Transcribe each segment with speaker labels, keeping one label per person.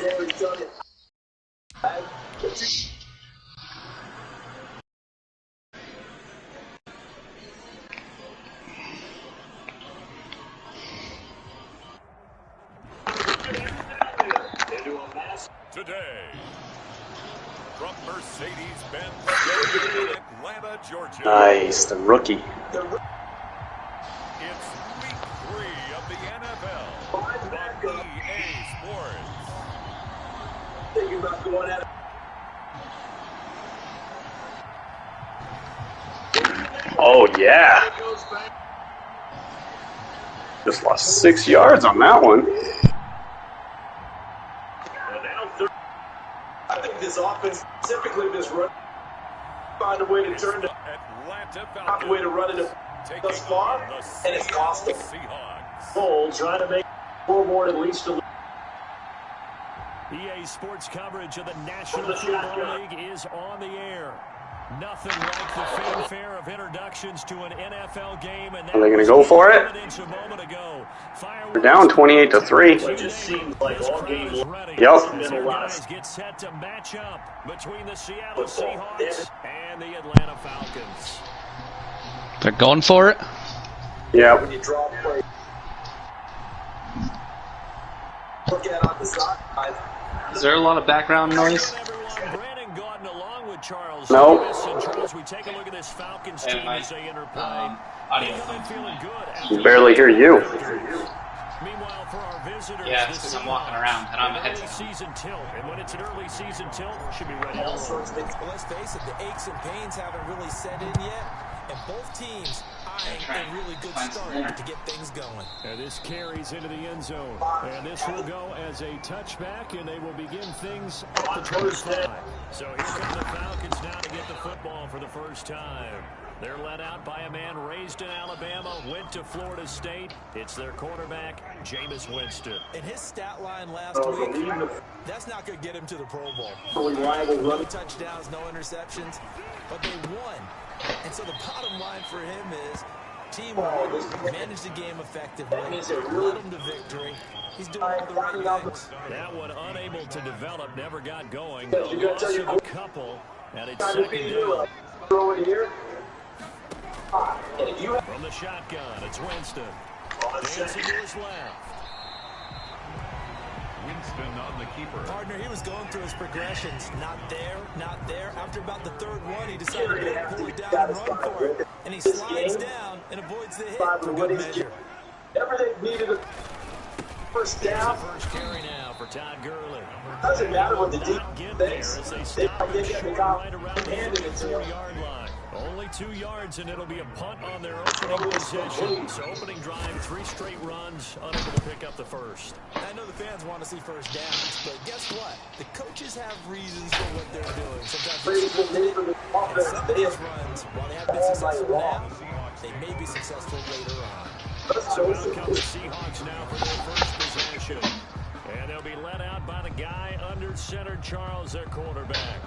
Speaker 1: Today, from Mercedes-Benz Stadium in Atlanta, Georgia.
Speaker 2: Nice, the rookie.
Speaker 1: It's week 3 of the NFL on EA Sports.
Speaker 3: Thinking about going at it.
Speaker 2: Oh, yeah. Just lost 6 yards on that one.
Speaker 3: I think this offense, typically this run, find a way to turn the way to run it thus far, and it's cost them. Bull trying to make scoreboard at least a little.
Speaker 4: EA Sports coverage of the National Football League is on the air. Nothing like the fanfare of introductions to an NFL game. And
Speaker 2: are they going to go for it? They're down 28-3.
Speaker 3: It just seems like all game
Speaker 2: Yep.
Speaker 4: Guys get set to match up between the Seattle Seahawks and the Atlanta Falcons.
Speaker 5: They're going for it?
Speaker 2: Yeah.
Speaker 3: When you draw play, look at on the side.
Speaker 5: Is there a lot of background noise?
Speaker 2: No.
Speaker 4: Charles, we take a look at this Falcons team as they enter play.
Speaker 5: Audio.
Speaker 4: Feeling good.
Speaker 2: Can barely hear you.
Speaker 4: Meanwhile, for our visitors,
Speaker 5: Yeah, it's because I'm walking around and I'm a headset.
Speaker 4: Season tilt, and when it's an early season tilt, should be ready to roll.
Speaker 6: Well, let's face it, the aches and pains haven't really set in yet, and both teams eyeing a really good start to get things going.
Speaker 4: And this carries into the end zone, and this will go as a touchback, and they will begin things at the 25. So here come the Falcons now to get the football for the first time. They're led out by a man raised in Alabama, went to Florida State. It's their quarterback, Jameis Winston.
Speaker 6: And his stat line last week, that's not going to get him to the Pro Bowl. No touchdowns, no interceptions, but they won. And so the bottom line for him is teamwork, manage the game effectively, led him to victory. He's doing all the right things.
Speaker 4: That one unable to develop, never got going. Lost a couple, and it's second down.
Speaker 3: Throw it here.
Speaker 4: From the shotgun, it's Winston. Dancing to his left.
Speaker 1: Winston on the keeper.
Speaker 6: Partner, he was going through his progressions. Not there, not there. After about the third one, he decided to pull it down and run for it. And he slides down and avoids the hit for good measure.
Speaker 3: Everything needed a first down.
Speaker 4: First carry now for Todd Gurley.
Speaker 3: Doesn't matter what the deep
Speaker 4: Get there
Speaker 3: thinks.
Speaker 4: as they
Speaker 3: They
Speaker 4: stop
Speaker 3: get the
Speaker 4: right around the
Speaker 3: handed it to him.
Speaker 4: 4-yard line. Only 2 yards, and it'll be a punt on their opening possession. So opening drive, 3 straight runs, unable to pick up the first.
Speaker 6: I know the fans want to see first downs, but guess what? The coaches have reasons for what they're doing. Sometimes some of these runs, while they have been successful now, they may be successful later on.
Speaker 4: So out come the Seahawks now for their first possession. And they'll be led out by the guy under center, Charles, their quarterback.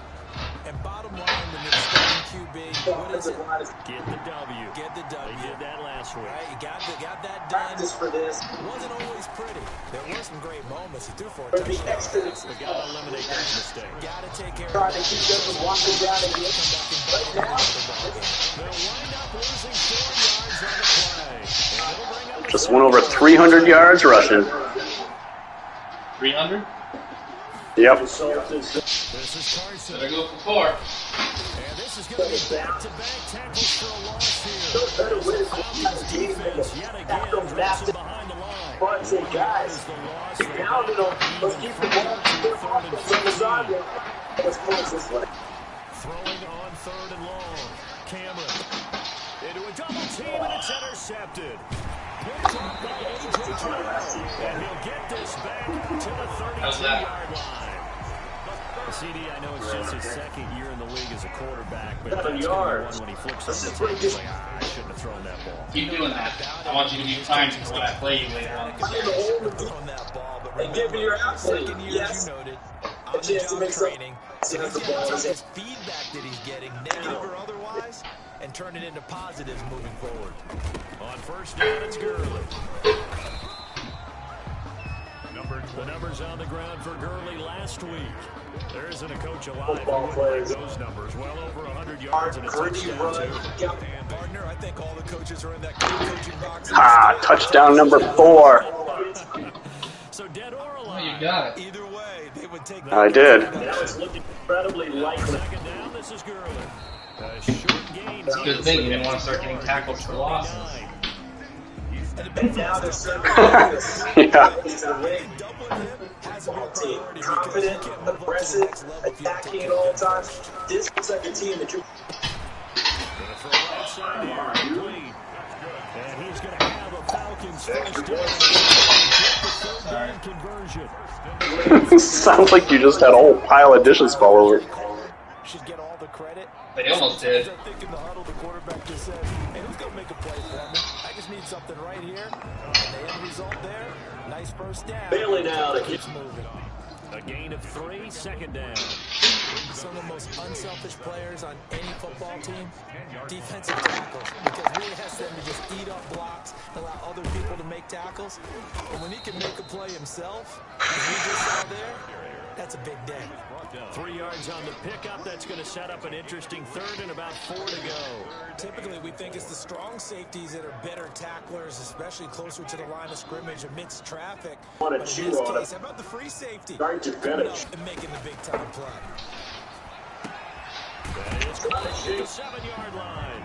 Speaker 6: And bottom line, when you're starting QB, what is it?
Speaker 4: Get the W.
Speaker 6: Get the W.
Speaker 4: They did that last week.
Speaker 6: Right, you got that done.
Speaker 3: Practice for this.
Speaker 6: It wasn't always pretty. There were some great moments. He threw 4
Speaker 3: But be
Speaker 6: touchdowns.
Speaker 3: extra.
Speaker 4: We got to eliminate that mistake.
Speaker 6: Got to take care
Speaker 3: Trying
Speaker 6: of
Speaker 3: to
Speaker 6: it.
Speaker 3: keep them from walking down and get
Speaker 6: Right now,
Speaker 4: They'll wind up losing 4 yards on the play. And it'll bring up
Speaker 2: Just went over 300 yards rushing.
Speaker 5: 300?
Speaker 2: Yep.
Speaker 4: This is Carson.
Speaker 5: Better go for 4.
Speaker 4: And this is going to be back-to-back tackles for a loss here. The Falcons defense yet again dressing behind the line.
Speaker 3: But say, guys, get pounded on. Let's keep the ball on the side. Let's close this way.
Speaker 4: Throwing on 3rd and long. Cameron into a double team, and it's intercepted. Picked up by A.J. Terrell. And he'll get this back to the 32-yard line. CD, I know it's just his second year in the league as a quarterback, but that's going to be one when he flips on the tape, he's like, I shouldn't have thrown that ball.
Speaker 5: Keep doing that. I want you to be fine when I play you later on.
Speaker 3: And give me your athlete. Yes. A chance to make some
Speaker 6: training. So he's got to take his feedback that he's getting, negative or otherwise, and turn it into positives moving forward.
Speaker 4: On first down, it's Gurley. The numbers on the ground for Gurley last week. There isn't a coach alive who
Speaker 3: Football
Speaker 4: would
Speaker 3: players.
Speaker 4: like those numbers. Well over 100 yards and a touchdown, too.
Speaker 6: Partner, I think all the coaches are in that coaching box.
Speaker 2: Touchdown number 4.
Speaker 4: So dead or alive.
Speaker 5: Oh, you got it.
Speaker 6: Either way, they would take
Speaker 2: I did.
Speaker 3: Now it's looking incredibly likely.
Speaker 4: Second down, this is Gurley. A short gain.
Speaker 5: It's a good thing you didn't want to start getting tackled for losses.
Speaker 3: And now they're sending
Speaker 2: Yeah.
Speaker 3: the ring. Team. Confident, aggressive, attacking at all times. This looks like a team that you're.
Speaker 4: And he's going to have a Falcons first down conversion.
Speaker 2: Sounds like you just had a whole pile of dishes fall over.
Speaker 6: Should get all the credit.
Speaker 5: They almost did.
Speaker 6: I think in the huddle, the quarterback just said, hey, who's going to make a play for me? I just need something right here. And the end result there, nice first down.
Speaker 3: Bailey now to
Speaker 6: Keeps moving.
Speaker 4: A gain of 3, second down.
Speaker 6: Some of the most unselfish players on any football team, defensive tackles, because he has them to just eat up blocks, allow other people to make tackles. And when he can make a play himself, as we just saw there, that's a big day.
Speaker 4: 3 yards on the pickup. That's going to set up an interesting third and about 4 to go.
Speaker 6: Typically, we think it's the strong safeties that are better tacklers, especially closer to the line of scrimmage amidst traffic.
Speaker 3: Want to
Speaker 6: But in
Speaker 3: chew
Speaker 6: this
Speaker 3: on
Speaker 6: case,
Speaker 3: it.
Speaker 6: how about the free safety?
Speaker 3: Start to
Speaker 6: Coming
Speaker 3: finish.
Speaker 6: up and making the big-time play.
Speaker 4: That is close to the 7-yard line.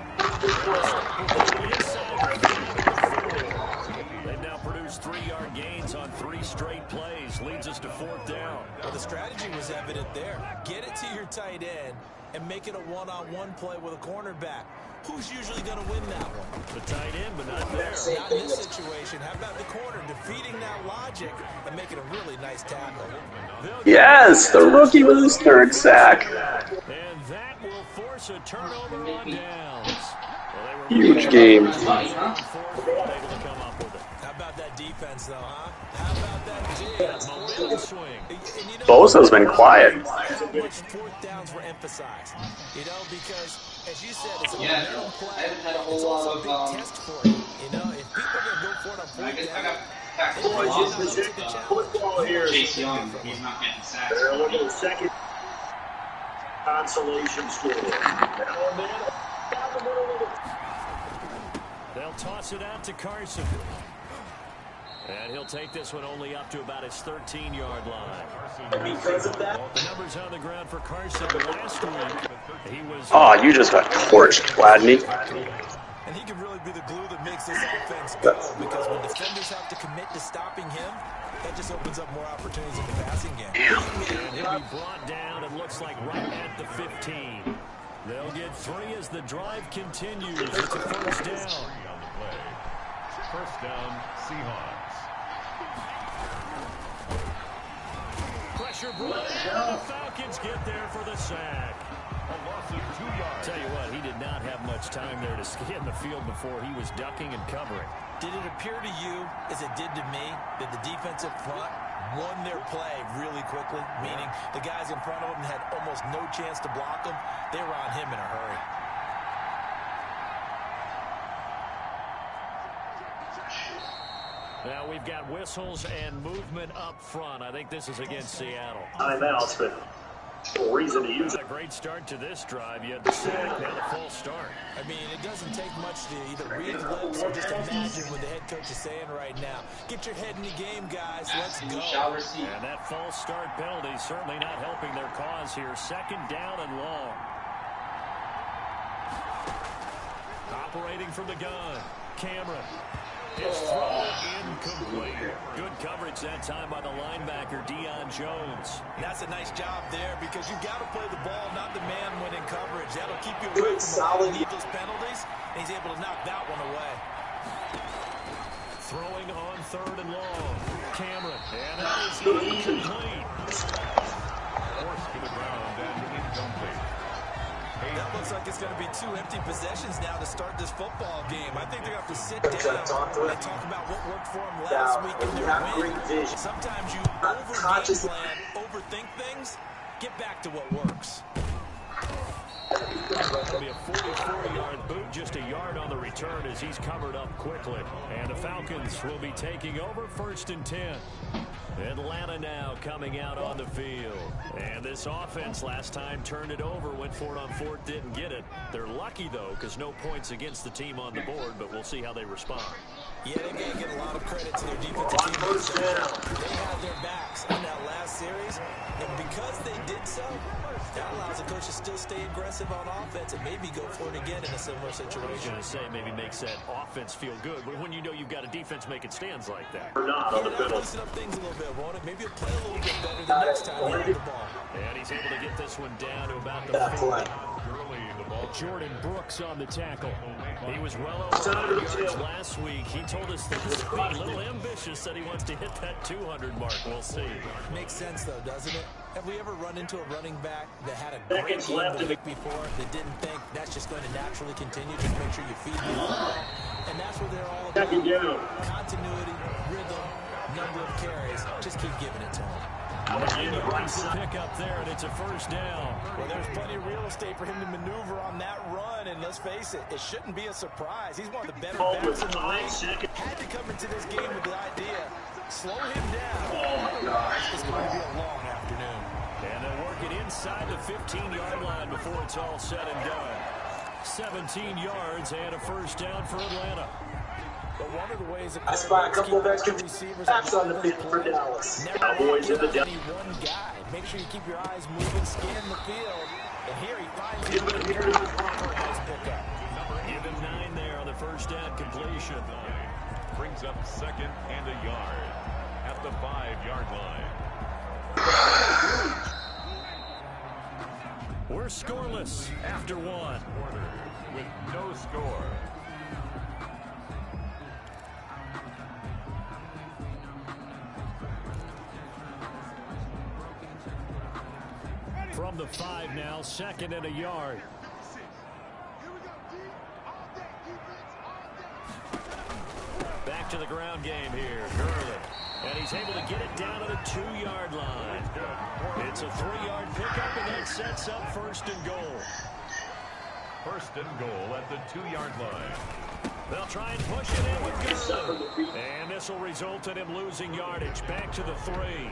Speaker 4: They've now produced 3-yard gains on 3 straight plays. Leads us to 4th down.
Speaker 6: Well, the strategy was evident there. Get it to your tight end and make it a one-on-one play with a cornerback. Who's usually going to win that one?
Speaker 4: The tight end, but not there.
Speaker 6: Not in this situation. How about the corner defeating that logic and making a really nice tackle?
Speaker 2: Yes, the rookie with his 3rd sack.
Speaker 4: And that will force a turnover on downs.
Speaker 2: Huge game.
Speaker 4: Able to come up with it.
Speaker 6: How about that defense, though, huh? How about that defense?
Speaker 4: Momentum swing.
Speaker 6: And you know,
Speaker 2: Bosa's been quiet.
Speaker 6: how much 4th downs were emphasized? You know, because, as you said, it's a
Speaker 5: Yeah,
Speaker 6: momentum play.
Speaker 5: I haven't had a whole
Speaker 6: It's
Speaker 5: lot
Speaker 6: also
Speaker 5: of,
Speaker 6: a big test for you. You know, if people are going to go for it on 4th
Speaker 5: I
Speaker 6: down,
Speaker 5: got tackled for losses.
Speaker 3: Football here.
Speaker 5: Chase Young, he's not getting sacks.
Speaker 3: They're looking at second consolation score. Now a man down the middle of the.
Speaker 4: They'll toss it out to Carson. And he'll take this one only up to about his 13-yard line.
Speaker 3: Because of that.
Speaker 4: The numbers on the ground for Carson last week. He was.
Speaker 2: Oh, you just got torched, Gladney.
Speaker 6: and he can really be the glue that makes this offense go, because when defenders have to commit to stopping him, that just opens up more opportunities in the passing game.
Speaker 4: And he'll be brought down, it looks like right at the 15. They'll get 3 as the drive continues. It's a first down.
Speaker 1: First down, Seahawks.
Speaker 4: Pressure brought in. The Falcons get there for the sack.
Speaker 1: A loss of 2 yards.
Speaker 4: Tell you what, he did not have much time there to scan the field before he was ducking and covering.
Speaker 6: Did it appear to you, as it did to me, that the defensive front won their play really quickly? Meaning the guys in front of them had almost no chance to block them. They were on him in a hurry.
Speaker 4: Now we've got whistles and movement up front. I think this is against Seattle.
Speaker 3: Timeouts, but no reason to use it.
Speaker 4: A great start to this drive. You had the sack, now the full start.
Speaker 6: I mean, it doesn't take much to either read lips or just imagine what the head coach is saying right now. Get your head in the game, guys. Let's go.
Speaker 5: Shall receive.
Speaker 4: And that false start penalty certainly not helping their cause here. Second down and long. Operating from the gun. Cameron. His throw incomplete. Good coverage that time by the linebacker, Deion Jones.
Speaker 6: And that's a nice job there, because you've got to play the ball, not the man when in coverage. That'll keep you away from a lot of those penalties, and he's able to knock that one away.
Speaker 4: Throwing on third and long. Cameron. And that is incomplete.
Speaker 1: Forced to the ground and incomplete.
Speaker 6: That looks like it's going to be 2 empty possessions now to start this football game. I think they're going to have to sit down and talk about what worked for them last week in their win. Sometimes you over-game plan, overthink things, get back to what works.
Speaker 4: That'll be a 44-yard boot, just a yard on the return as he's covered up quickly. And the Falcons will be taking over 1st and 10. Atlanta now coming out on the field. And this offense last time turned it over, went for it on 4th, didn't get it. They're lucky, though, because no points against the team on the board, but we'll see how they respond.
Speaker 6: Yeah, they got to get a lot of credit to their defensive team. They had their backs on that last series, and because they did so, that allows the coach to still stay aggressive on offense and maybe go for it again in a similar situation.
Speaker 4: I was going to say maybe makes that offense feel good, but when you know you've got a defense making stands like that.
Speaker 6: That'll loosen up things a little bit, won't it? Maybe you'll play a little bit better the next time you have the ball.
Speaker 4: And he's able to get this one down to about the 40. Jordan Brooks on the tackle. He was well over 100 yards last week. He told us that he's being a little ambitious, said he wants to hit that 200 mark. We'll see.
Speaker 6: Makes sense, though, doesn't it? Have we ever run into a running back that had a great game the week before that didn't think that's just going to naturally continue? Just make sure you feed the ball. And that's what they're all about. Continuity, rhythm, number of carries. Just keep giving it to them.
Speaker 4: Pick up there, and it's a 1st down.
Speaker 6: Well, there's plenty of real estate for him to maneuver on that run, and let's face it, it shouldn't be a surprise. He's one of the better backs in the league. Had to come into this game with the idea, slow him down. Oh, my gosh. It's going to be a long afternoon.
Speaker 4: And they'll work it inside the 15-yard line before it's all said and done. 17 yards and a 1st down for Atlanta.
Speaker 6: But one of the ways
Speaker 3: I spy a couple of extra backs on the field for Dallas. Cowboys in the down.
Speaker 6: One guy. Make sure you keep your eyes moving, scan the field. And here he finds him. Nice pickup.
Speaker 4: Give him 9 there on the 1st down completion.
Speaker 1: Brings up 2nd and a yard at the 5-yard line.
Speaker 4: We're scoreless after 1.
Speaker 1: With no score.
Speaker 4: From the 5 now, 2nd and a yard. Back to the ground game here, Gurley. And he's able to get it down to the 2-yard line. It's a 3-yard pickup, and that sets up 1st and goal.
Speaker 1: 1st and goal at the 2-yard line.
Speaker 4: They'll try and push it in with Gurley. And this will result in him losing yardage. Back to the 3.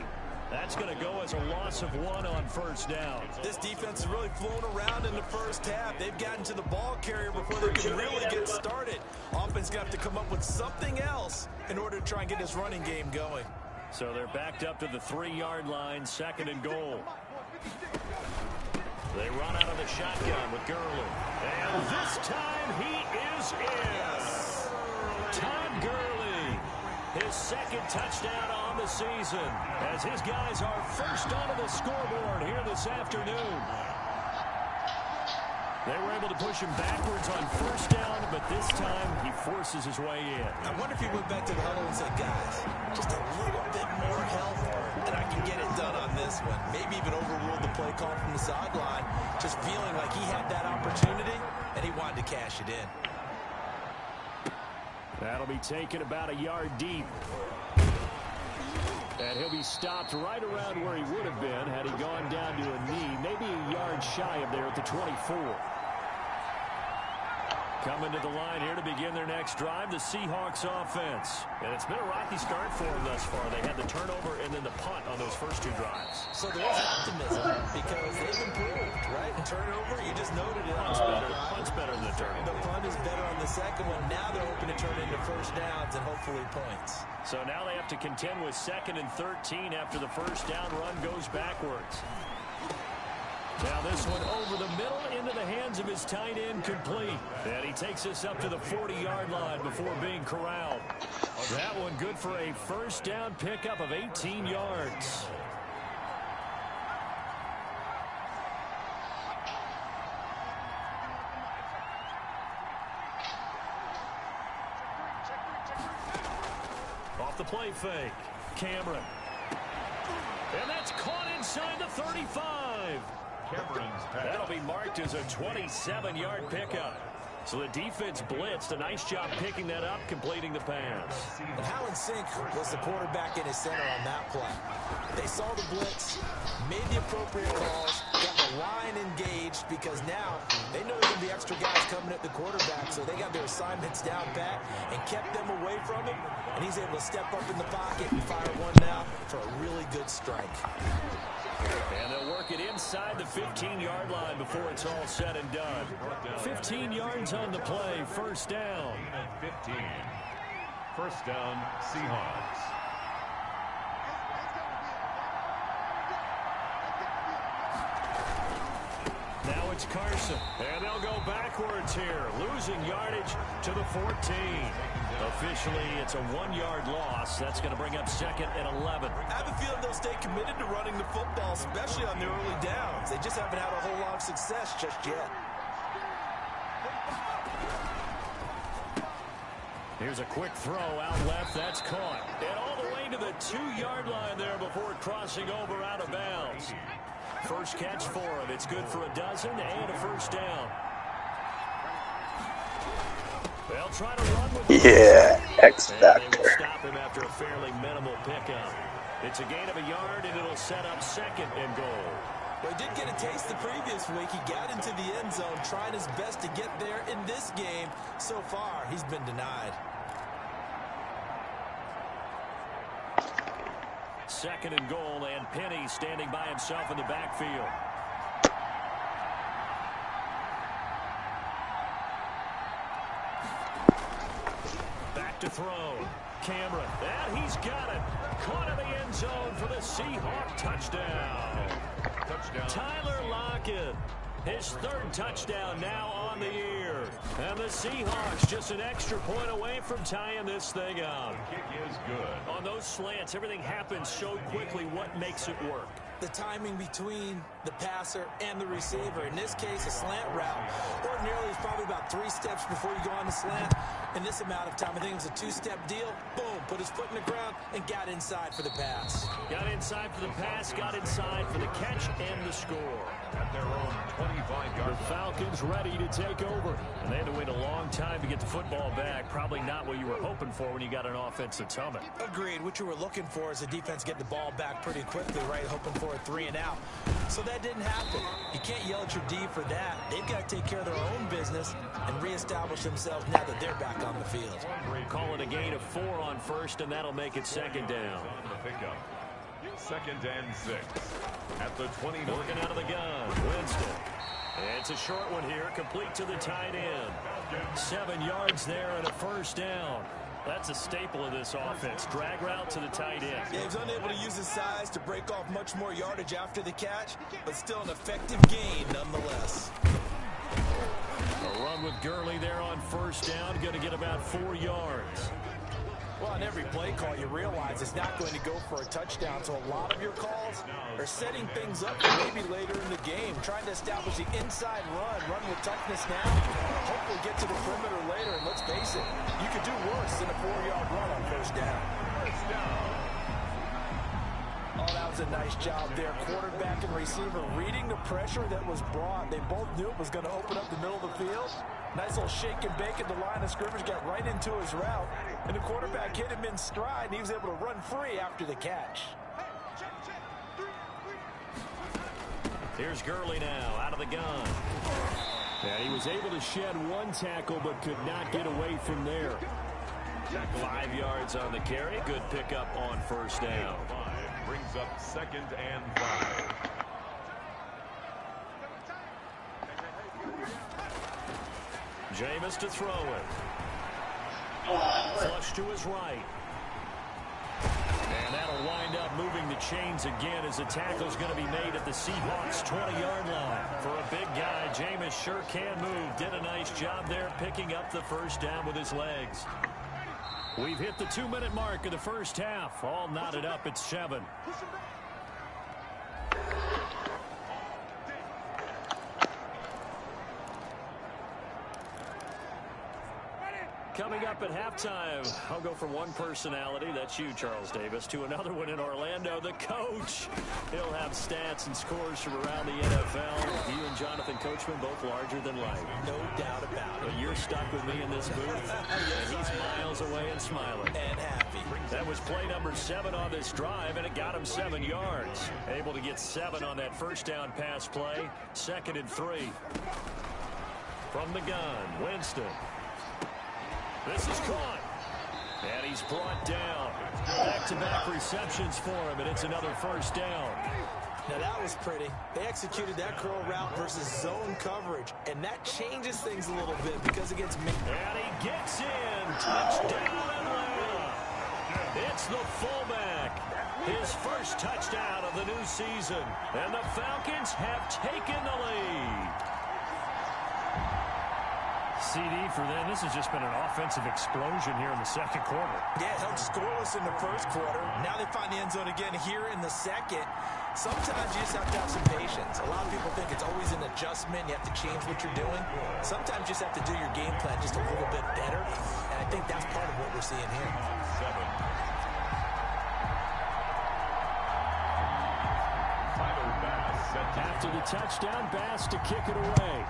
Speaker 4: That's going to go as a loss of 1 on 1st down.
Speaker 6: This defense is really flown around in the 1st half. They've gotten to the ball carrier before they can really get started. Offense got to come up with something else in order to try and get this running game going.
Speaker 4: So they're backed up to the 3-yard line, 2nd and goal. They run out of the shotgun with Gurley. And this time he is in. Todd Gurley, his 2nd touchdown on the season, as his guys are first onto the scoreboard here this afternoon. They were able to push him backwards on 1st down, but this time he forces his way in.
Speaker 6: I wonder if he went back to the huddle and said, guys, just a little bit more help, and I can get it done on this one. Maybe even overruled the play call from the sideline, just feeling like he had that opportunity, and he wanted to cash it in.
Speaker 4: That'll be taken about a yard deep. And he'll be stopped right around where he would have been had he gone down to a knee, maybe a yard shy of there at the 24. Coming to the line here to begin their next drive, the Seahawks offense. And it's been a rocky start for them thus far. They had the turnover and then the punt on those first 2 drives.
Speaker 6: So there's optimism because they've improved, right? And turnover, you just noted it.
Speaker 4: Punt's better than the turnover.
Speaker 6: The punt is better on the 2nd one. Now they're hoping to turn into 1st downs and hopefully points.
Speaker 4: So now they have to contend with 2nd and 13 after the 1st down run goes backwards. Now this one over the middle into the hands of his tight end, complete. And he takes us up to the 40-yard line before being corralled. That one good for a 1st down pickup of 18 yards. Off the play fake, Cameron. And that's caught inside the 35. That'll be marked as a 27-yard pickup. So the defense blitzed. A nice job picking that up, completing the pass.
Speaker 6: And how in sync was the quarterback in his center on that play? They saw the blitz, made the appropriate calls, got the line engaged, engaged because now they know there's going to be extra guys coming at the quarterback, so they got their assignments down pat and kept them away from him, and he's able to step up in the pocket and fire one now for a really good strike.
Speaker 4: And they'll work it inside the 15-yard line before it's all said and done. 15 yards on the play, first down.
Speaker 1: 15. First down, Seahawks.
Speaker 4: Now it's Carson, and they'll go backwards here, losing yardage to the 14. Officially, it's a 1-yard loss. That's going to bring up second and 11.
Speaker 6: I have a feeling they'll stay committed to running the football, especially on the early downs. They just haven't had a whole lot of success just yet.
Speaker 4: Here's a quick throw out left. That's caught. And all the way to the 2-yard line there before crossing over out of bounds. First catch for him. It's good for a dozen and a first down. They'll try to run with
Speaker 2: X Factor.
Speaker 4: They will stop him after a fairly minimal pickup. It's a gain of a yard, and it'll set up second and goal.
Speaker 6: Well, he did get a taste the previous week. He got into the end zone, trying his best to get there in this game. So far, he's been denied.
Speaker 4: Second and goal, and Penny standing by himself in the backfield. Back to throw. Cameron, and he's got it. Caught in the end zone for the Seahawk touchdown. Tyler Lockett, his third touchdown now on the year. And the Seahawks just an extra point away from tying this thing up.
Speaker 1: Kick is good.
Speaker 4: On those slants, everything happens so quickly. What makes it work?
Speaker 6: The timing between the passer and the receiver. In this case, a slant route. Ordinarily, it's probably about 3 steps before you go on the slant. In this amount of time, I think it was a 2-step deal. Boom, put his foot in the ground and got inside for the pass.
Speaker 4: Got inside for the pass, got inside for the catch and the score.
Speaker 1: At their own 25-yard.
Speaker 4: The Falcons ready to take over. And they had to wait a long time to get the football back. Probably not what you were hoping for when you got an offensive tumbling.
Speaker 6: Agreed. What you were looking for is the defense get the ball back pretty quickly, right? Hoping for a 3 and out. So that didn't happen. You can't yell at your D for that. They've got to take care of their own business and reestablish themselves now that they're back on the field.
Speaker 4: Call it a gain of 4 on first, and that'll make it second down.
Speaker 1: Second and 6 at the 20.
Speaker 4: Working out of the gun, Winston. It's a short one here, complete to the tight end. 7 yards there and a first down. That's a staple of this offense. Drag route to the tight end.
Speaker 6: Yeah, he's unable to use his size to break off much more yardage after the catch, but still an effective gain nonetheless.
Speaker 4: A run with Gurley there on first down, going to get about 4 yards.
Speaker 6: Well, on every play call, you realize it's not going to go for a touchdown, so a lot of your calls are setting things up for maybe later in the game, trying to establish the inside run with toughness now, hopefully get to the perimeter later, and let's face it, you could do worse than a 4-yard run on first down. Oh, that was a nice job there. Quarterback and receiver reading the pressure that was brought. They both knew it was going to open up the middle of the field. Nice little shake and bake at the line of scrimmage, got right into his route. And the quarterback hit him in stride, and he was able to run free after the catch.
Speaker 4: Here's Gurley now, out of the gun. And he was able to shed 1 tackle, but could not get away from there. 5 yards on the carry. Good pickup on first down.
Speaker 1: Brings up second and 5.
Speaker 4: Jameis to throw it. Flush to his right. And that'll wind up moving the chains again as the tackle's going to be made at the Seahawks' 20-yard line. For a big guy, Jameis sure can move. Did a nice job there picking up the first down with his legs. We've hit the 2-minute mark of the first half. All knotted up at 7. Coming up at halftime, I'll go from one personality, that's you, Charles Davis, to another one in Orlando, the coach. He'll have stats and scores from around the NFL. You and Jonathan Coachman both larger than life.
Speaker 6: No doubt about it.
Speaker 4: But you're stuck with me in this booth, and he's miles away and smiling.
Speaker 6: And happy.
Speaker 4: That was play number 7 on this drive, and it got him 7 yards. Able to get 7 on that first down pass play. 2nd and 3. From the gun, Winston. This is caught. And he's brought down. Back-to-back receptions for him, and it's another first down.
Speaker 6: Now that was pretty. They executed that curl route versus zone coverage, and that changes things a little bit because against me.
Speaker 4: And he gets in. Touchdown Atlanta. It's the fullback. His first touchdown of the new season. And the Falcons have taken the lead. CD for them. This has just been an offensive explosion here in the second quarter.
Speaker 6: Yeah, held scoreless in the first quarter. Now they find the end zone again here in the second. Sometimes you just have to have some patience. A lot of people think it's always an adjustment. You have to change what you're doing. Sometimes you just have to do your game plan just a little bit better. And I think that's part of what we're seeing here.
Speaker 4: After the touchdown, Bass to kick it away.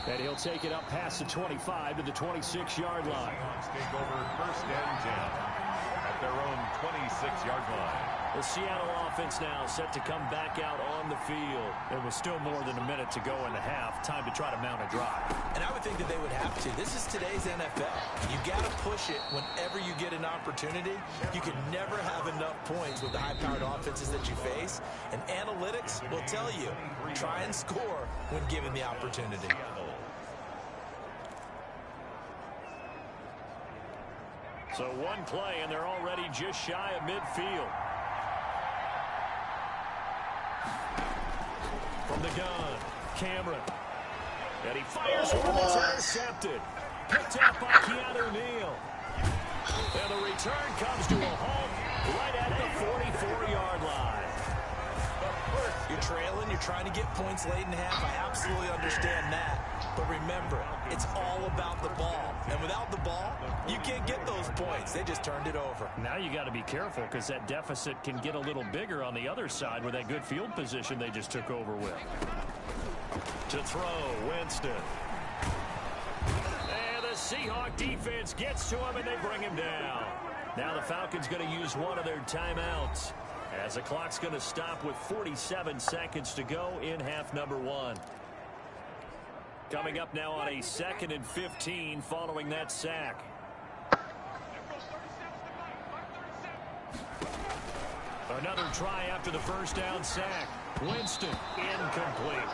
Speaker 4: And he'll take it up past the 25 to the 26-yard line.
Speaker 1: Take over 1st and 10 at their own 26-yard line.
Speaker 4: The Seattle offense now set to come back out on the field. There was still more than a minute to go in the half. Time to try to mount a drive.
Speaker 6: And I would think that they would have to. This is today's NFL. You got to push it whenever you get an opportunity. You can never have enough points with the high-powered offenses that you face. And analytics will tell you, try and score when given the opportunity.
Speaker 4: So one play, and they're already just shy of midfield. From the gun, Cameron. And he fires one that's intercepted. Picked up by Keanu Neal. And the return comes to a halt right at the 44-yard line.
Speaker 6: You're trailing, you're trying to get points late in half. I absolutely understand that. But remember, it's all about the ball. And without the ball, you can't get those points. They just turned it over.
Speaker 4: Now you got to be careful because that deficit can get a little bigger on the other side with that good field position they just took over with. To throw, Winston. And the Seahawk defense gets to him and they bring him down. Now the Falcons going to use one of their timeouts as the clock's going to stop with 47 seconds to go in half number 1. Coming up now on a 2nd and 15 following that sack. Another try after the first down sack. Winston incomplete.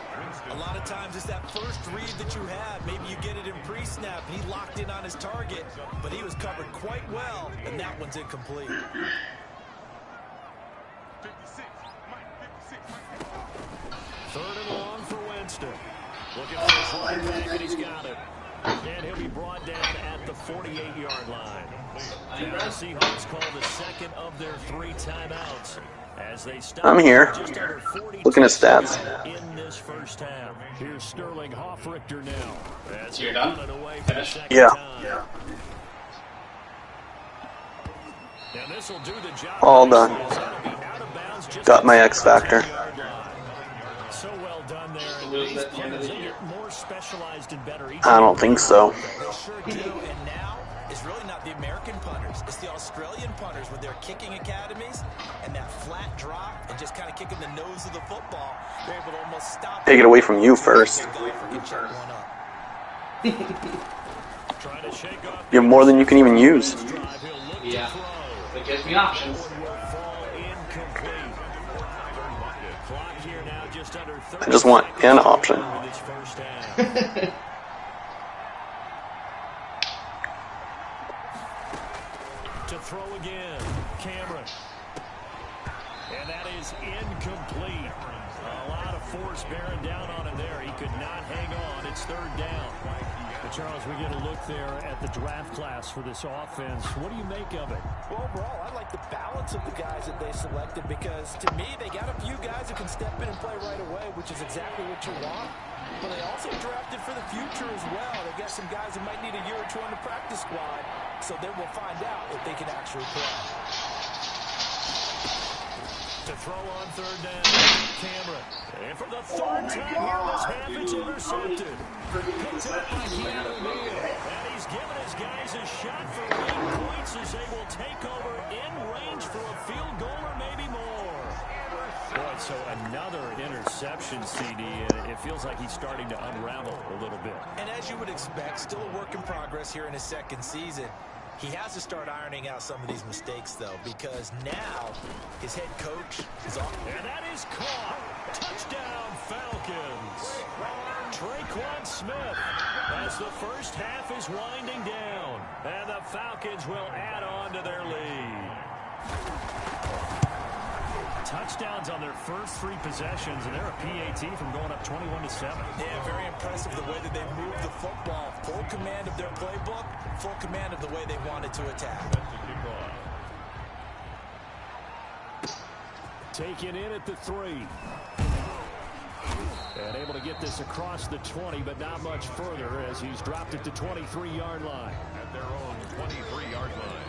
Speaker 6: A lot of times it's that first read that you have. Maybe you get it in pre-snap and he locked in on his target, but he was covered quite well, and that one's incomplete.
Speaker 4: 3rd and long for Winston. Looking for his running back, and he's got it. And he'll be brought down at the 48-yard line. Now the Seahawks call the 2nd of their 3 timeouts as they stop.
Speaker 2: I'm here, looking at stats.
Speaker 4: In this first half. Here's Sterling Hoffrichter now.
Speaker 5: So you're done?
Speaker 2: Yeah.
Speaker 4: And this will do the job.
Speaker 2: All done. Got my X Factor.
Speaker 4: So well done there. These players get more specialized and better.
Speaker 2: I don't think so.
Speaker 6: They sure do. And now it's really not the American punters. It's the Australian punters with their kicking academies and that flat drop and just kind of kicking the nose of the football. They're able to almost stop.
Speaker 2: Take it away from you first.
Speaker 4: You
Speaker 2: have more than you can even use.
Speaker 5: Yeah. That gives me options.
Speaker 2: I just want an option.
Speaker 4: To throw again, Cameron. And that is incomplete. A lot of force bearing down on him there. He could not hang on. It's 3rd down. But Charles, we get a look there at the draft class for this offense. What do you make of it?
Speaker 6: Well, overall, I like the balance of the guys that they selected because, to me, they got a few guys who can step in and play right away, which is exactly what you want. But they also drafted for the future as well. They've got some guys who might need a year or 2 on the practice squad, so then we'll find out if they can actually play.
Speaker 4: To throw on 3rd down, Cameron. And for the 3rd time here this half, it's intercepted. Picked up by Keanu Neal. And he's given his guys a shot for 8 points as they will take over in range for a field goal or maybe more. Boy, so another interception, CD, and it feels like he's starting to unravel a little bit.
Speaker 6: And as you would expect, still a work in progress here in his second season. He has to start ironing out some of these mistakes, though, because now his head coach is off.
Speaker 4: And that is caught. Touchdown, Falcons. Traquan Smith as the first half is winding down. And the Falcons will add on to their lead. Touchdowns on their first 3 possessions, and they're a PAT from going up 21-7.
Speaker 6: Yeah, very impressive the way that they moved the football. Full command of their playbook, full command of the way they wanted to attack.
Speaker 4: Taken in at the 3. And able to get this across the 20, but not much further as he's dropped it to 23-yard line.
Speaker 1: At their own 23-yard line.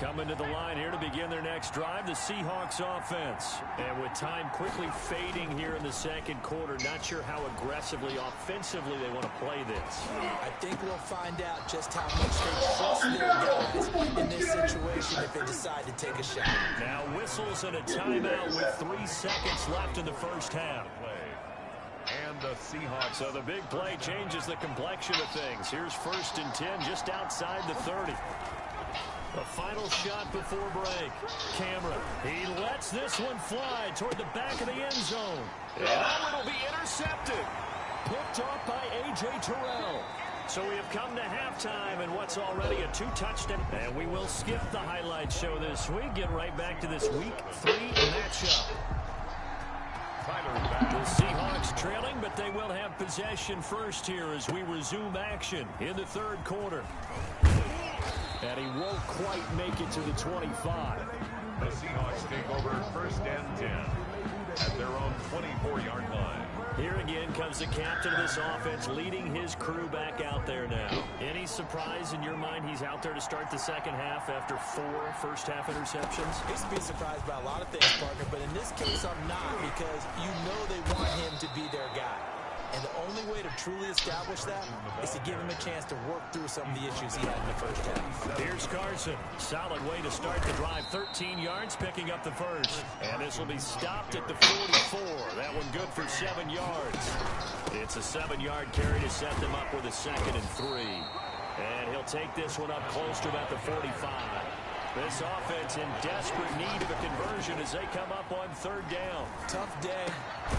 Speaker 4: Coming to the line here to begin their next drive, the Seahawks offense. And with time quickly fading here in the second quarter, not sure how aggressively, offensively they want to play this.
Speaker 6: I think we'll find out just how much they trust their guys in this situation if they decide to take a shot.
Speaker 4: Now whistles and a timeout with 3 seconds left in the first half.
Speaker 1: And the Seahawks.
Speaker 4: So the big play changes the complexion of things. Here's 1st and 10 just outside the 30. The final shot before break. Cameron, he lets this one fly toward the back of the end zone. And it'll be intercepted. Picked off by A.J. Terrell. So we have come to halftime and what's already a 2-touchdown. And we will skip the highlight show this week. Get right back to this Week 3 matchup. The Seahawks trailing, but they will have possession first here as we resume action in the third quarter. And he won't quite make it to the 25.
Speaker 1: The Seahawks take over 1st and 10 at their own 24-yard line.
Speaker 4: Here again comes the captain of this offense leading his crew back out there now. Any surprise in your mind he's out there to start the second half after 4 first-half interceptions?
Speaker 6: He's to be surprised by a lot of things, partner, but in this case I'm not, because you know they want him to be their guy. And the only way to truly establish that is to give him a chance to work through some of the issues he had in the first half.
Speaker 4: Here's Carson. Solid way to start the drive. 13 yards, picking up the first. And this will be stopped at the 44. That one good for 7 yards. It's a 7-yard carry to set them up with a 2nd and 3. And he'll take this one up close to about the 45. This offense in desperate need of a conversion as they come up on 3rd down.
Speaker 6: Tough day,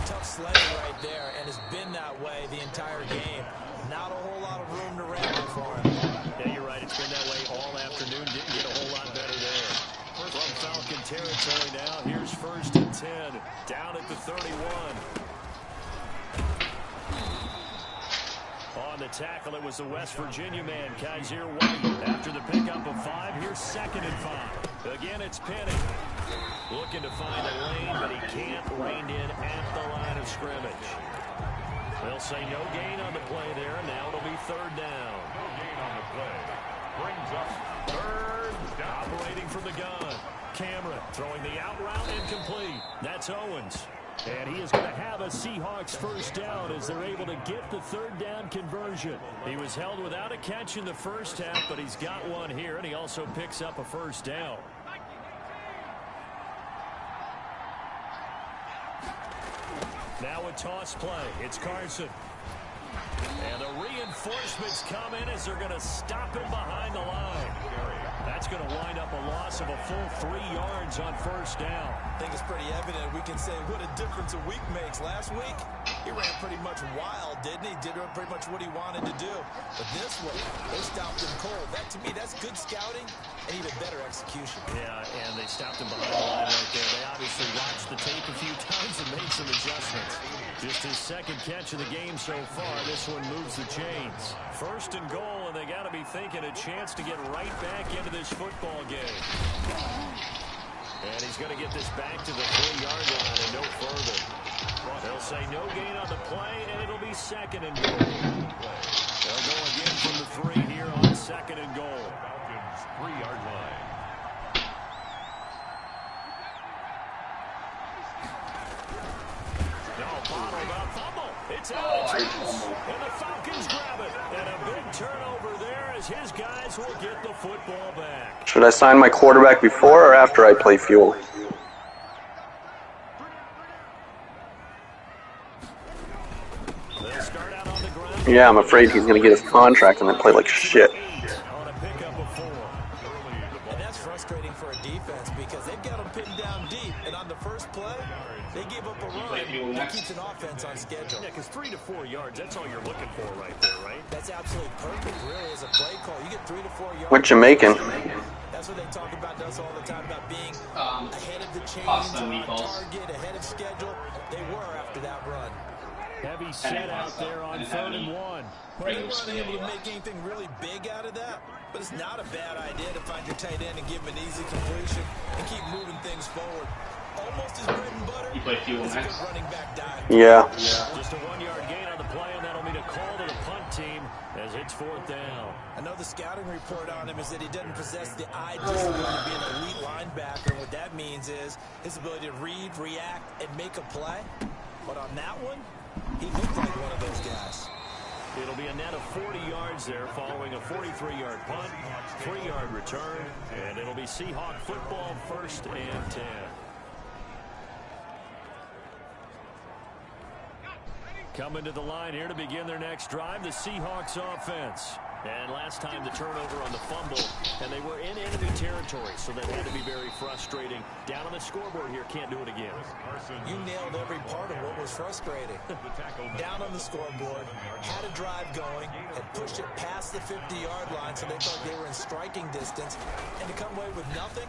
Speaker 6: tough sledding right there, and it's been that way the entire game. Not a whole lot of room to ramble for him.
Speaker 4: Yeah, you're right. It's been that way all afternoon. Didn't get a whole lot better there. From Falcon territory now, here's 1st and 10. Down at the 31. On the tackle, it was the West Virginia man, Kaiser White. After the pickup of 5, here's 2nd and 5. Again, it's Penny. Looking to find a lane, but he can't. Reined in at the line of scrimmage. They'll say no gain on the play there. Now it'll be 3rd down.
Speaker 1: No gain on the play. Brings up 3rd down.
Speaker 4: Operating from the gun. Cameron throwing the out route incomplete. That's Owens. And he is going to have a Seahawks 1st down as they're able to get the 3rd down conversion. He was held without a catch in the first half, but he's got one here, and he also picks up a 1st down. Now a toss play. It's Carson. And the reinforcements come in as they're going to stop him behind the line. That's going to wind up a loss of a full 3 yards on 1st down.
Speaker 6: I think it's pretty evident. We can say what a difference a week makes. Last week, he ran pretty much wild, didn't he? Did pretty much what he wanted to do. But this one, they stopped him cold. That, to me, that's good scouting and even better execution.
Speaker 4: Yeah, and they stopped him behind the line right there. They obviously watched the tape a few times and made some adjustments. Just his 2nd catch of the game so far. This one moves the chains. 1st and goal, and they got to be thinking a chance to get right back into this football game. And he's going to get this back to the 3-yard line and no further. They'll say no gain on the play, and it'll be 2nd and goal. They'll go again from the 3 here on 2nd and goal.
Speaker 1: Falcons 3-yard line.
Speaker 4: bottled up. Fumble. It's out. And the Falcons grab it. And a big turnover there as his guys will get the football back.
Speaker 2: Should I sign my quarterback before or after I play Fuel? Yeah, I'm afraid he's going to get his contract and then play like shit.
Speaker 6: And that's frustrating for a defense because they've got them pinned down deep. And on the first play, they give up a run that keeps an offense on schedule.
Speaker 4: Yeah, because 3 to 4 yards, that's all you're looking for right there, right?
Speaker 6: That's absolutely perfect, really, as a play call. You get 3 to 4 yards.
Speaker 2: What you making?
Speaker 6: That's what they talk about us all the time, about being ahead of the chains, on target, ahead of schedule. They were after that run.
Speaker 4: Heavy set out there on 3rd and 1.
Speaker 6: They weren't able to make anything really big out of that, but it's not a bad idea to find your tight end and give him an easy completion and keep moving things forward. Almost his bread and butter.
Speaker 5: You play Fuel
Speaker 6: It's a
Speaker 5: next?
Speaker 6: good running back dive.
Speaker 2: Yeah.
Speaker 4: Just a 1-yard gain on the play, and that'll mean a call to the punt team as it's 4th down.
Speaker 6: I know the scouting report on him is that he doesn't possess the eye discipline to be an elite linebacker. What that means is his ability to read, react, and make a play. But on that one, he looked like one of those guys.
Speaker 4: It'll be a net of 40 yards there following a 43-yard punt, 3-yard return, and it'll be Seahawk football 1st and 10. Coming to the line here to begin their next drive, the Seahawks offense. And last time the turnover on the fumble, and they were in enemy territory, so that had to be very frustrating. Down on the scoreboard here, can't do it again.
Speaker 6: You nailed every part of what was frustrating. Down on the scoreboard, had a drive going, had pushed it past the 50-yard line, so they thought they were in striking distance, and to come away with nothing,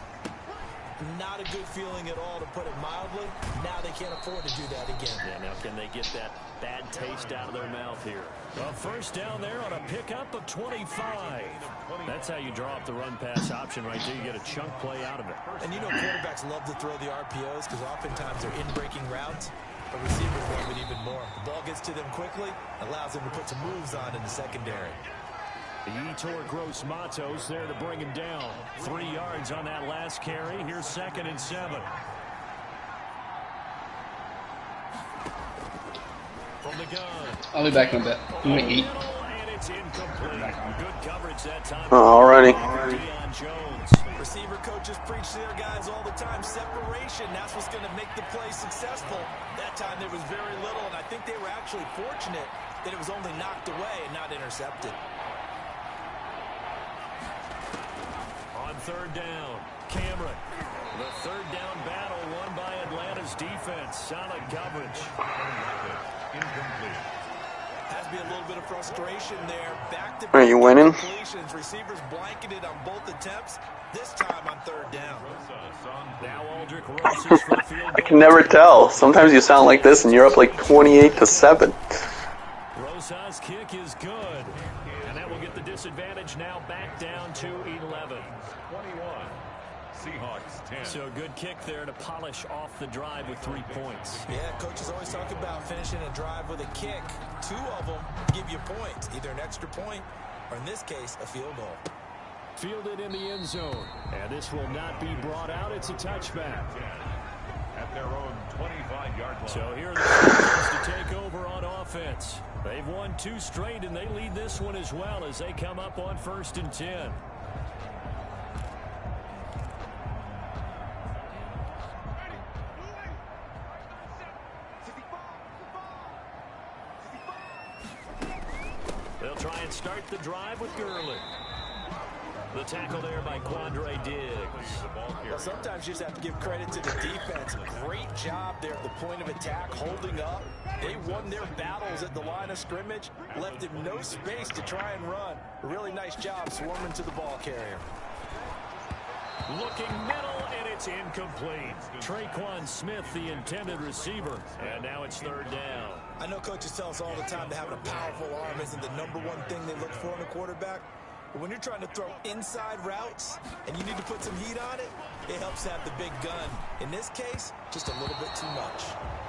Speaker 6: not a good feeling at all, to put it mildly. Now they can't afford to do that again.
Speaker 4: Yeah, now can they get that bad taste out of their mouth here? A 1st down there on a pickup of 25. That's how you draw up the run-pass option right there. You get a chunk play out of it.
Speaker 6: And you know quarterbacks love to throw the RPOs because oftentimes they're in-breaking routes. But receivers love it even more. The ball gets to them quickly, allows them to put some moves on in the secondary.
Speaker 4: Yetur Gross-Matos there to bring him down. 3 yards on that last carry. Here's 2nd and 7. From the gun.
Speaker 5: I'll be back in a bit. I'm going to eat.
Speaker 4: And it's incomplete. Good coverage that time.
Speaker 2: Alrighty.
Speaker 4: Deion Jones.
Speaker 6: Receiver coaches preach to their guys all the time. Separation, that's what's going to make the play successful. That time there was very little, and I think they were actually fortunate that it was only knocked away and not intercepted.
Speaker 4: On 3rd down, Cameron. The 3rd down battle won by Atlanta's defense. Solid coverage.
Speaker 1: Incomplete.
Speaker 6: Has to be a little bit of frustration there. Back-to-back
Speaker 2: Are you winning?
Speaker 6: completions. Receivers blanketed on both attempts. This time on 3rd down.
Speaker 4: Now Aldrich Rosas for the field.
Speaker 2: I can never tell. Sometimes you sound like this and you're up like 28-7.
Speaker 4: Rosas' kick is good. And that will get the disadvantage now back down to 11.
Speaker 1: 21. Seahawks 10.
Speaker 4: So a good kick there to polish off the drive with 3 points.
Speaker 6: Yeah, coaches always talk about finishing a drive with a kick. 2 of them give you points, either an extra point or, in this case, a field goal.
Speaker 4: Fielded in the end zone. And this will not be brought out. It's a touchback.
Speaker 1: At their own 25-yard line.
Speaker 4: So here are the Falcons to take over on offense. They've won 2 straight, and they lead this one as well as they come up on 1st and 10. They'll try and start the drive with Gurley. The tackle there by Quandre Diggs.
Speaker 6: Well, sometimes you just have to give credit to the defense. Great job there at the point of attack, holding up. They won their battles at the line of scrimmage, left him no space to try and run. A really nice job swarming to the ball carrier.
Speaker 4: Looking middle, and it's incomplete. Traquan Smith, the intended receiver. And now it's 3rd down.
Speaker 6: I know coaches tell us all the time that having a powerful arm isn't the #1 thing they look for in a quarterback. But when you're trying to throw inside routes and you need to put some heat on it, it helps to have the big gun. In this case, just a little bit too much.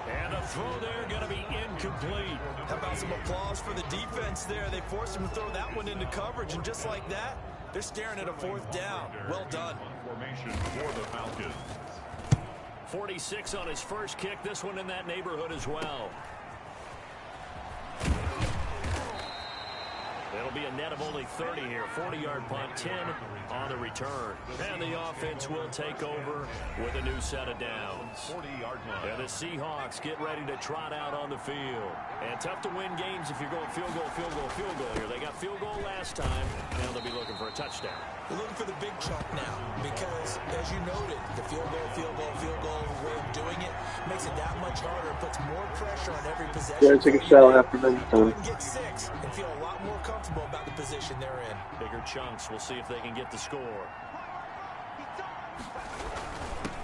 Speaker 4: And a throw there going to be incomplete.
Speaker 6: How about some applause for the defense there? They forced him to throw that one into coverage, and just like that, they're staring at a 4th down. Well done.
Speaker 1: Formation for the Falcons.
Speaker 4: 46 on his first kick. This one in that neighborhood as well. be a net of only 30 here. 40-yard punt, 10 on the return. And the offense will take over with a new set of downs.
Speaker 1: 40-yard line.
Speaker 4: And the Seahawks get ready to trot out on the field. And tough to win games if you're going field goal, field goal, field goal here. They got field goal last time. Now they'll be looking for a touchdown.
Speaker 6: They're looking for the big chunk now because, as you noted, the field goal way of doing it makes it that much harder. It puts more pressure on every possession.
Speaker 7: Yeah, take a shot after that.
Speaker 6: Go ahead and get 6 and feel a lot more comfortable about the position they're in.
Speaker 4: Bigger chunks. We'll see if they can get the score.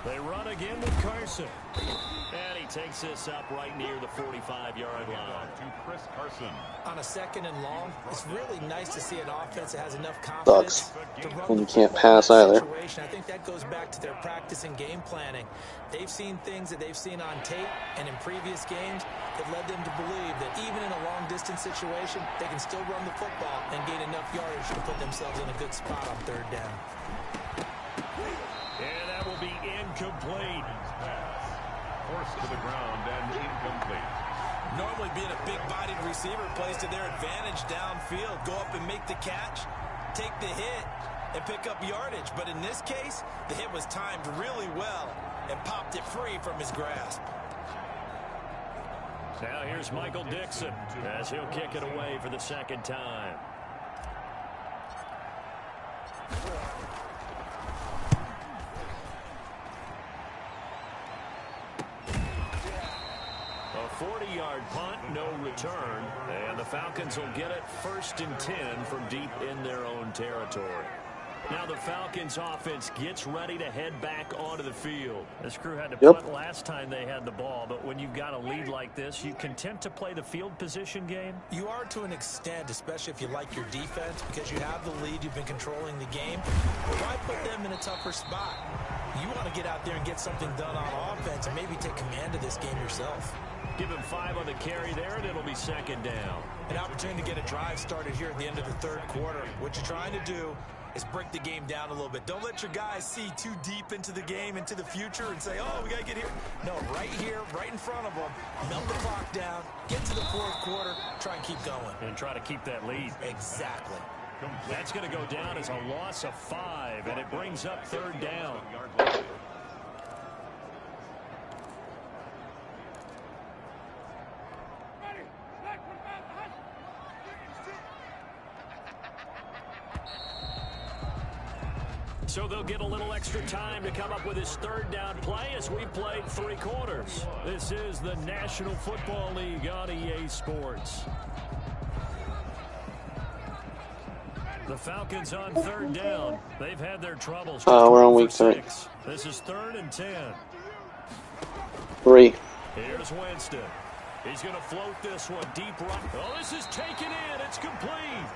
Speaker 4: They run again with Carson. And he takes this up right near the 45-yard line.
Speaker 1: To Chris Carson.
Speaker 6: On a 2nd and long, it's really nice to see an offense that has enough confidence to run
Speaker 7: when you
Speaker 6: the
Speaker 7: can't
Speaker 6: football
Speaker 7: pass
Speaker 6: in that
Speaker 7: either.
Speaker 6: situation. I think that goes back to their practice and game planning. They've seen things that they've seen on tape and in previous games that led them to believe that even in a long-distance situation, they can still run the football and gain enough yardage to put themselves in a good spot on 3rd down.
Speaker 4: And that will be incomplete.
Speaker 1: Forced to the ground and incomplete.
Speaker 6: Normally being a big-bodied receiver plays to their advantage downfield. Go up and make the catch, take the hit, and pick up yardage. But in this case, the hit was timed really well and popped it free from his grasp.
Speaker 4: Now here's Michael Dixon as he'll kick it away for the 2nd time. A 40-yard punt, no return, and the Falcons will get it 1st and 10 from deep in their own territory. Now the Falcons offense gets ready to head back onto the field. This crew had to punt last time they had the ball, but when you've got a lead like this, you content to play the field position game?
Speaker 6: You are to an extent, especially if you like your defense, because you have the lead, you've been controlling the game. But why put them in a tougher spot? You want to get out there and get something done on offense and maybe take command of this game yourself.
Speaker 4: Give him 5 on the carry there, and it'll be 2nd down.
Speaker 6: An opportunity to get a drive started here at the end of the 3rd quarter. What you're trying to do is break the game down a little bit. Don't let your guys see too deep into the game, into the future, and say, oh, we got to get here. No, right here, right in front of them, melt the clock down, get to the 4th quarter, try and keep going.
Speaker 4: And try to keep that lead.
Speaker 6: Exactly.
Speaker 4: That's going to go down as a loss of 5, and it brings up 3rd down. So they'll get a little extra time to come up with his 3rd down play as we played 3 quarters. This is the National Football League on EA Sports. The Falcons on 3rd down. They've had their troubles.
Speaker 7: We're on week 3.
Speaker 4: This is 3rd and 10.
Speaker 7: 3.
Speaker 4: Here's Winston. He's going to float this one deep right. Oh, this is taken in. It's complete.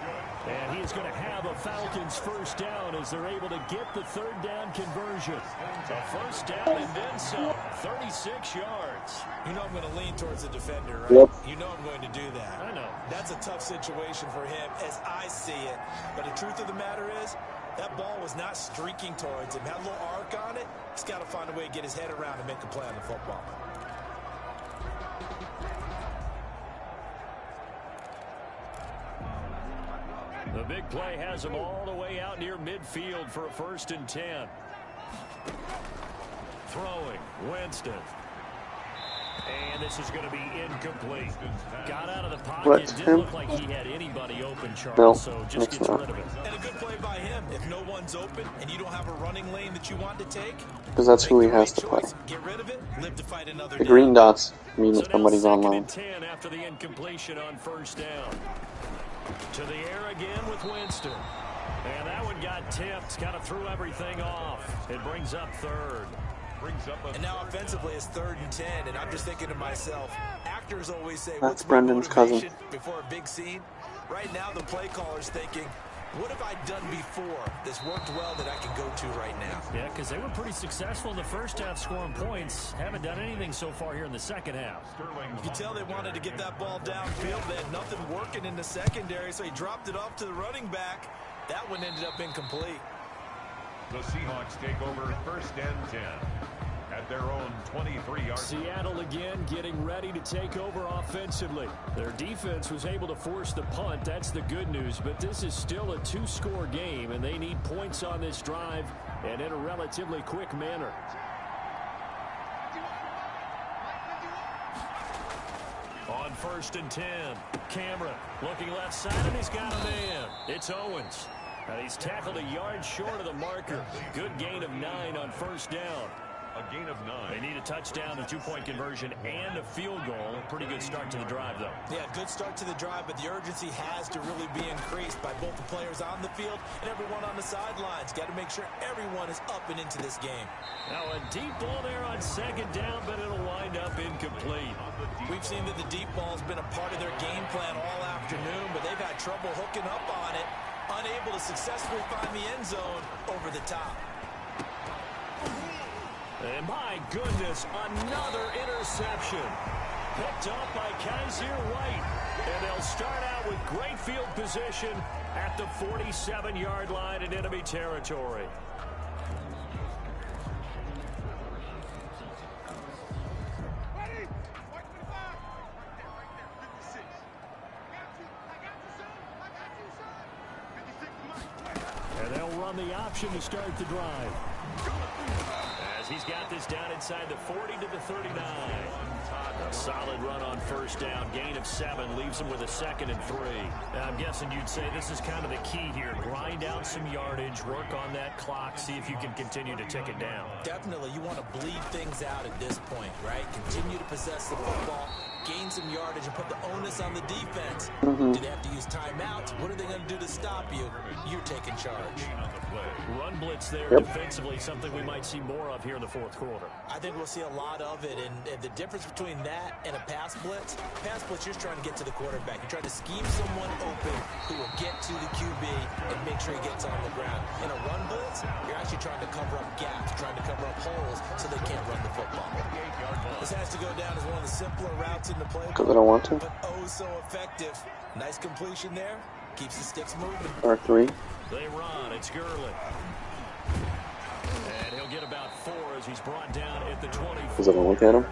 Speaker 4: And he's going to have a Falcons 1st down as they're able to get the 3rd down conversion. A 1st down and then some. 36 yards.
Speaker 6: You know I'm going to lean towards the defender, right?
Speaker 7: Yep.
Speaker 6: You know I'm going to do that.
Speaker 4: I know.
Speaker 6: That's a tough situation for him as I see it. But the truth of the matter is, that ball was not streaking towards him. Had a little arc on it. He's got to find a way to get his head around and make a play on the football.
Speaker 4: The big play has him all the way out near midfield for a 1st and 10. Throwing, Winston. And this is going to be incomplete. Got out of the pocket. Didn't look like he had anybody open, Charles, so just gets rid of it.
Speaker 6: And a good play by him. If no one's open and you don't have a running lane that you want to take,
Speaker 7: Because that's who he has to play.
Speaker 6: Get rid of it, live to fight another
Speaker 7: The
Speaker 6: day.
Speaker 7: green dots mean
Speaker 4: So
Speaker 7: that somebody's
Speaker 4: now
Speaker 7: on
Speaker 4: 2nd
Speaker 7: line.
Speaker 4: and 10 after the incompletion on 1st down. To the air again with Winston. And that one got tipped, kind of threw everything off. It brings up 3rd.
Speaker 6: And now offensively it's 3rd and 10, and I'm just thinking to myself, actors always say,
Speaker 7: That's
Speaker 6: what's
Speaker 7: Brendan's cousin.
Speaker 6: before a big scene? Right now the play caller's thinking, what have I done before that's worked well that I can go to right now?
Speaker 4: Yeah, because they were pretty successful in the 1st half scoring points. Haven't done anything so far here in the 2nd half.
Speaker 6: You can tell they wanted to get that ball downfield. They had nothing working in the secondary, so he dropped it off to the running back. That one ended up incomplete.
Speaker 1: The Seahawks take over 1st and 10 at at their own 23-yard.
Speaker 4: Seattle again getting ready to take over offensively. Their defense was able to force the punt. That's the good news. But this is still a two-score game, and they need points on this drive and in a relatively quick manner. On 1st and 10, Cameron looking left side, and he's got a man. It's Owens. And he's tackled a yard short of the marker. Good gain of 9 on 1st down.
Speaker 1: A gain of 9.
Speaker 4: They need a touchdown, a two-point conversion, and a field goal. Pretty good start to the drive, though.
Speaker 6: Yeah, good start to the drive, but the urgency has to really be increased by both the players on the field and everyone on the sidelines. Got to make sure everyone is up and into this game.
Speaker 4: Now a deep ball there on 2nd down, but it'll wind up incomplete.
Speaker 6: We've seen that the deep ball's been a part of their game plan all afternoon, but they've had trouble hooking up on it, unable to successfully find the end zone over the top.
Speaker 4: And my goodness, another interception. Picked up by Kaiser White. And they'll start out with great field position at the 47-yard line in enemy territory. And they'll run the option to start the drive. He's got this down inside the 40 to the 39. A solid run on 1st down. Gain of 7 leaves him with a 2nd and 3. I'm guessing you'd say this is kind of the key here. Grind out some yardage, work on that clock, see if you can continue to tick it down.
Speaker 6: Definitely. You want to bleed things out at this point, right? Continue to possess the football, gain some yardage, and put the onus on the defense. Do they have to use timeouts? What are they going to do to stop you? You're taking charge.
Speaker 4: Run blitz there defensively, something we might see more of here in the 4th quarter.
Speaker 6: I think we'll see a lot of it, and the difference between that and a pass blitz, you're just trying to get to the quarterback. You're trying to scheme someone open who will get to the QB and make sure he gets on the ground. In a run blitz, you're actually trying to cover up gaps, trying to cover up holes so they can't run the football. This has to go down as one of the simpler routes in the play.
Speaker 7: Because I don't want to.
Speaker 6: But oh so effective. Nice completion there. Keeps the sticks moving.
Speaker 7: R3.
Speaker 4: They run. It's Gurley. And he'll get about 4 as he's brought down at the 24.
Speaker 7: Because I don't look at him.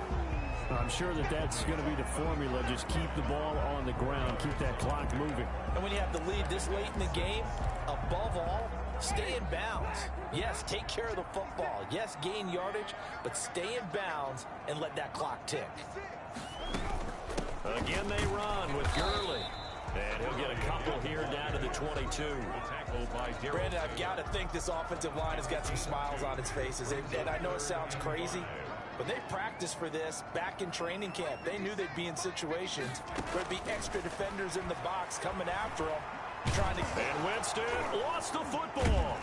Speaker 4: I'm sure that's going to be the formula. Just keep the ball on the ground. Keep that clock moving.
Speaker 6: And when you have the lead this late in the game, above all, stay in bounds. Yes, take care of the football. Yes, gain yardage, but stay in bounds and let that clock tick.
Speaker 4: Again, they run with Gurley. And he'll get a couple here down to the 22.
Speaker 6: Brandon, I've got to think this offensive line has got some smiles on its faces. And I know it sounds crazy, but they practiced for this back in training camp. They knew they'd be in situations where there'd be extra defenders in the box coming after them. Trying to...
Speaker 4: And Winston lost the football.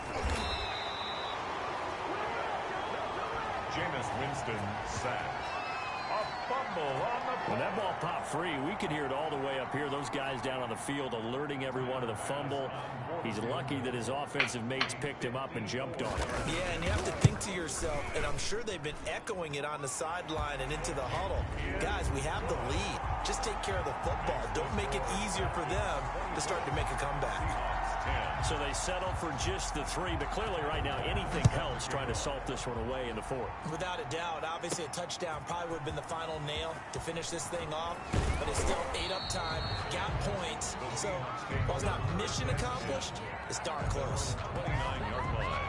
Speaker 1: Jameis Winston sacked. A fumble on the
Speaker 4: When that ball popped free, we could hear it all the way up here. Those guys down on the field alerting everyone of the fumble. He's lucky that his offensive mates picked him up and jumped on him.
Speaker 6: Yeah, and you have to think to yourself, and I'm sure they've been echoing it on the sideline and into the huddle. Guys, we have the lead. Just take care of the football. Don't make it easier for them to start to make a comeback.
Speaker 4: So they settle for just the 3, but clearly right now anything helps trying to salt this one away in the 4th.
Speaker 6: Without a doubt, obviously a touchdown probably would have been the final nail to finish this thing off, but it's still 8 up time, got points, so while it's not mission accomplished, it's darn close.
Speaker 1: 29-yard line.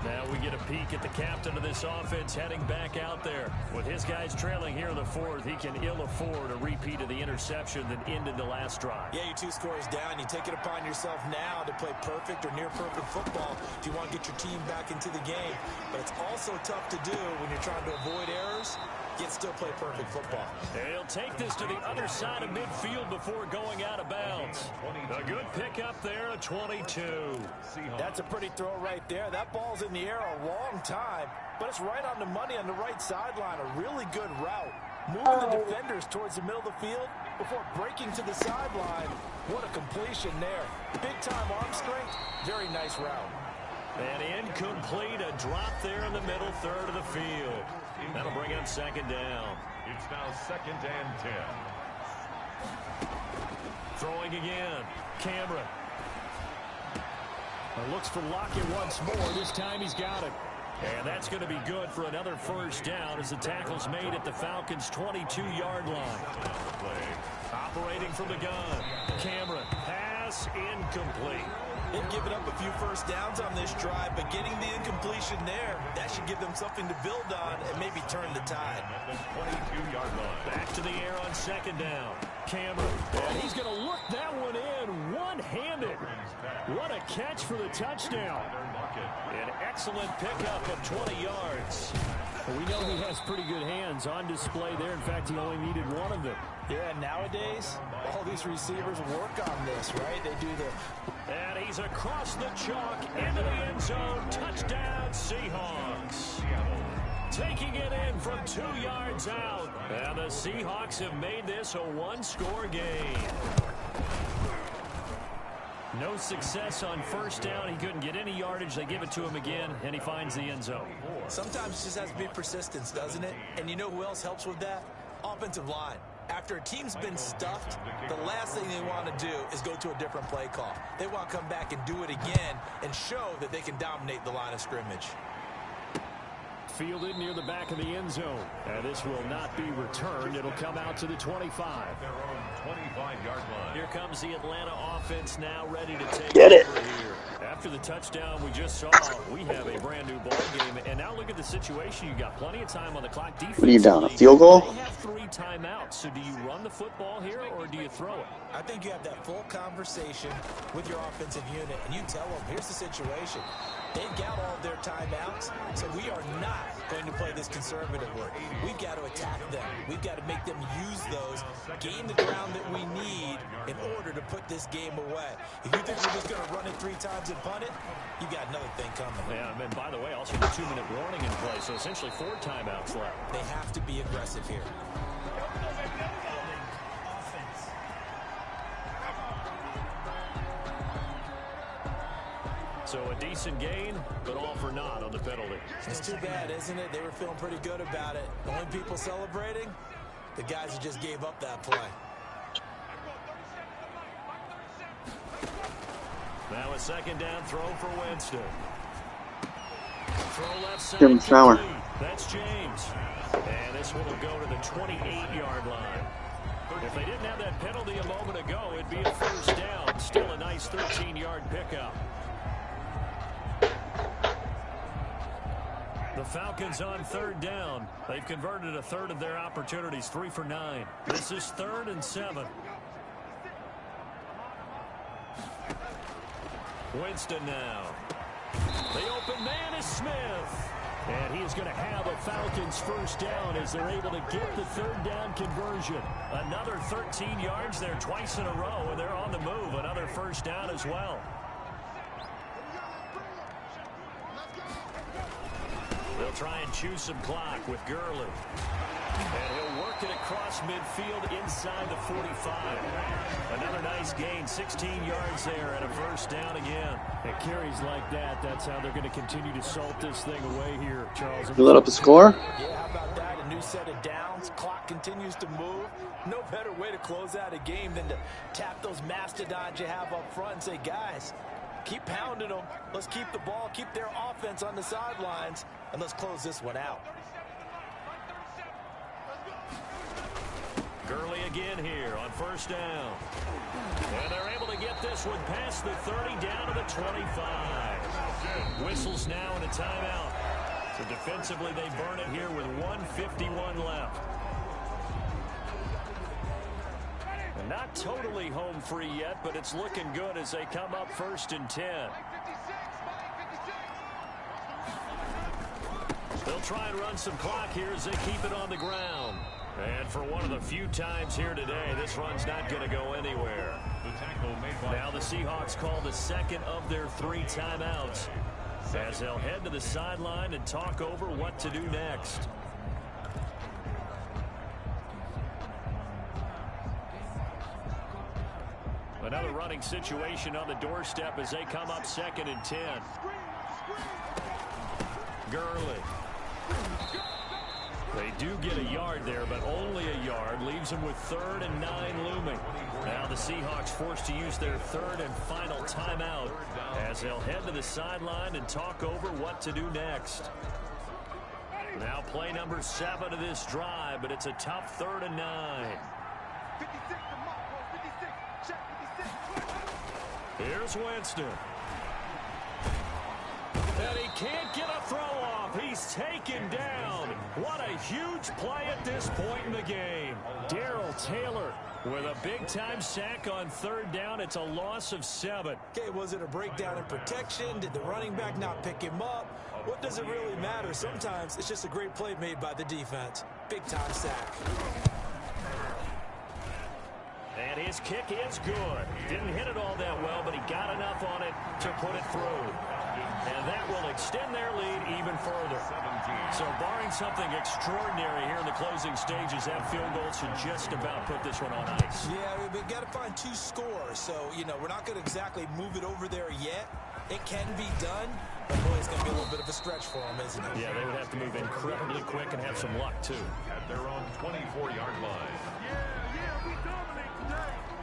Speaker 4: Now we get a peek at the captain of this offense heading back out there. With his guys trailing here in the 4th, he can ill afford a repeat of the interception that ended the last drive.
Speaker 6: Yeah, you're 2 scores down. You take it upon yourself now to play perfect or near perfect football if you want to get your team back into the game. But it's also tough to do when you're trying to avoid errors, yet still play perfect football.
Speaker 4: He'll take this to the other side of midfield before going out of bounds. A good pickup there, a 22.
Speaker 6: That's a pretty throw right there. That ball's in the air a long time, but it's right on the money on the right sideline. A really good route. Moving the defenders towards the middle of the field before breaking to the sideline. What a completion there. Big-time arm strength. Very nice route.
Speaker 4: And incomplete, a drop there in the middle 3rd of the field. That'll bring up 2nd down.
Speaker 1: It's now 2nd and 10.
Speaker 4: Throwing again. Cameron. Looks for Lockett once more. This time he's got it. And that's going to be good for another first down as the tackle's made at the Falcons' 22-yard line. Operating from the gun. Cameron, pass incomplete.
Speaker 6: They've given up a few first downs on this drive, but getting the incompletion there, that should give them something to build on and maybe turn the tide.
Speaker 1: 22-yard line.
Speaker 4: Back to the air on second down. Cameron, and he's going to look that one in one-handed. What a catch for the touchdown. An excellent pickup of 20 yards.
Speaker 8: Well, we know he has pretty good hands on display there. In fact, he only needed one of them.
Speaker 6: Yeah, nowadays, all these receivers work on this, right? They do the...
Speaker 4: And he's across the chalk into the end zone. Touchdown, Seahawks. Taking it in from 2 yards out. And the Seahawks have made this a one-score game. No success on first down. He couldn't get any yardage. They give it to him again, and he finds the end zone.
Speaker 6: Sometimes it just has to be persistence, doesn't it? And you know who else helps with that? Offensive line. After a team's been stuffed, the last thing they want to do is go to a different play call. They want to come back and do it again and show that they can dominate the line of scrimmage.
Speaker 8: Fielded near the back of the end zone. And this will not be returned. It'll come out to the 25.
Speaker 1: Their own 25-yard line.
Speaker 4: Here comes the Atlanta offense now ready to take
Speaker 7: Get it.
Speaker 4: over here. After the touchdown we just saw, we have a brand new ball game. And now look at the situation. You got plenty of time on the clock.
Speaker 7: What are you down, a field goal?
Speaker 4: They have 3 timeouts. So do you run the football here or do you throw it?
Speaker 6: I think you have that full conversation with your offensive unit, and you tell them, here's the situation. They've got all of their timeouts, so we are not going to play this conservatively. We've got to attack them. We've got to make them use those, gain the ground that we need in order to put this game away. If you think we're just going to run it 3 times and punt it, you got another thing coming.
Speaker 4: Yeah, and by the way, also the 2-minute warning in play, so essentially 4 timeouts left.
Speaker 6: They have to be aggressive here.
Speaker 4: So a decent gain, but all for naught on the penalty.
Speaker 6: It's too bad, isn't it? They were feeling pretty good about it. The only people celebrating, the guys who just gave up that play.
Speaker 4: Now a second down throw for Winston. Throw left side.
Speaker 7: Give him Shower.
Speaker 4: Complete. That's James. And this one will go to the 28-yard line. If they didn't have that penalty a moment ago, it'd be a first down. Still a nice 13-yard pickup. The Falcons on third down. They've converted a third of their opportunities, 3 for 9. This is 3rd and 7. Winston now. The open man is Smith. And he is going to have a Falcons first down as they're able to get the third down conversion. Another 13 yards there twice in a row, and they're on the move. Another first down as well. They'll try and chew some clock with Gurley. And he'll work it across midfield inside the 45. Another nice gain, 16 yards there and a first down again.
Speaker 8: At carries like that, that's how they're going to continue to salt this thing away here, Charles.
Speaker 7: You let up a score?
Speaker 6: Yeah, how about that? A new set of downs. Clock continues to move. No better way to close out a game than to tap those mastodons you have up front and say, guys, keep pounding them. Let's keep the ball, keep their offense on the sidelines, and let's close this one out.
Speaker 4: Gurley again here on first down. And they're able to get this one past the 30 down to the 25. Whistles now and a timeout. So defensively they burn it here with 1:51 left. And not totally home free yet, but it's looking good as they come up 1st and 10. They'll try and run some clock here as they keep it on the ground. And for one of the few times here today, this run's not going to go anywhere. Now the Seahawks call the second of their 3 timeouts as they'll head to the sideline and talk over what to do next. Another running situation on the doorstep as they come up 2nd and 10. Gurley. They do get a yard there, but only a yard. Leaves them with 3rd and 9 looming. Now the Seahawks forced to use their third and final timeout as they'll head to the sideline and talk over what to do next. Now play number 7 of this drive, but it's a tough 3rd and 9. Here's Winston. And he can't get a throw off. He's taken down. What a huge play at this point in the game. Darrell Taylor with a big-time sack on 3rd down. It's a loss of 7.
Speaker 6: Okay, was it a breakdown in protection? Did the running back not pick him up? What does it really matter? Sometimes it's just a great play made by the defense. Big-time sack.
Speaker 4: And his kick is good. Didn't hit it all that well, but he got enough on it to put it through. And that will extend their lead even further. So barring something extraordinary here in the closing stages, that field goal should just about put this one on ice.
Speaker 6: Yeah, we've got to find 2 scores. So, you know, we're not going to exactly move it over there yet. It can be done, but boy, it's going to be a little bit of a stretch for them, isn't it?
Speaker 4: Yeah, they would have to move incredibly quick and have some luck, too.
Speaker 1: At their own 24-yard line.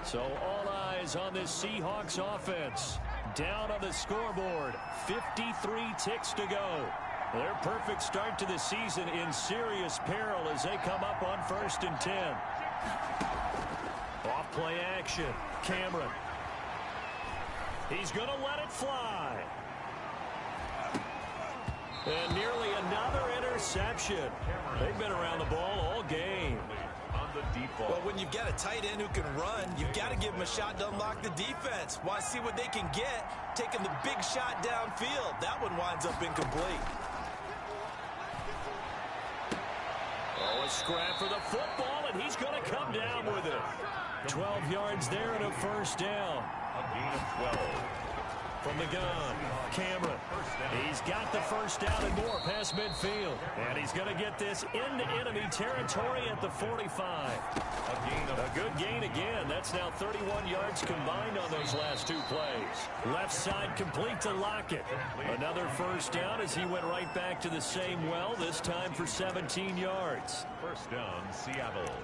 Speaker 4: So all eyes on this Seahawks offense. Down on the scoreboard, 53 ticks to go. Their perfect start to the season in serious peril as they come up on 1st and 10. Off play action. Cameron. He's going to let it fly. And nearly another interception. They've been around the ball all game.
Speaker 6: Well, when you've got a tight end who can run, you've got to give him a shot to unlock the defense. Want to see what they can get, taking the big shot downfield. That one winds up incomplete.
Speaker 4: Oh, a scrap for the football, and he's going to come down with it. 12 yards there and a 1st down.
Speaker 1: A gain of 12.
Speaker 4: From the gun, Cameron. He's got the 1st down and more past midfield. And he's going to get this into enemy territory at the 45. A good gain again. That's now 31 yards combined on those last 2 plays. Left side complete to Lockett. Another 1st down as he went right back to the same well, this time for 17 yards.
Speaker 1: 1st down, Seattle.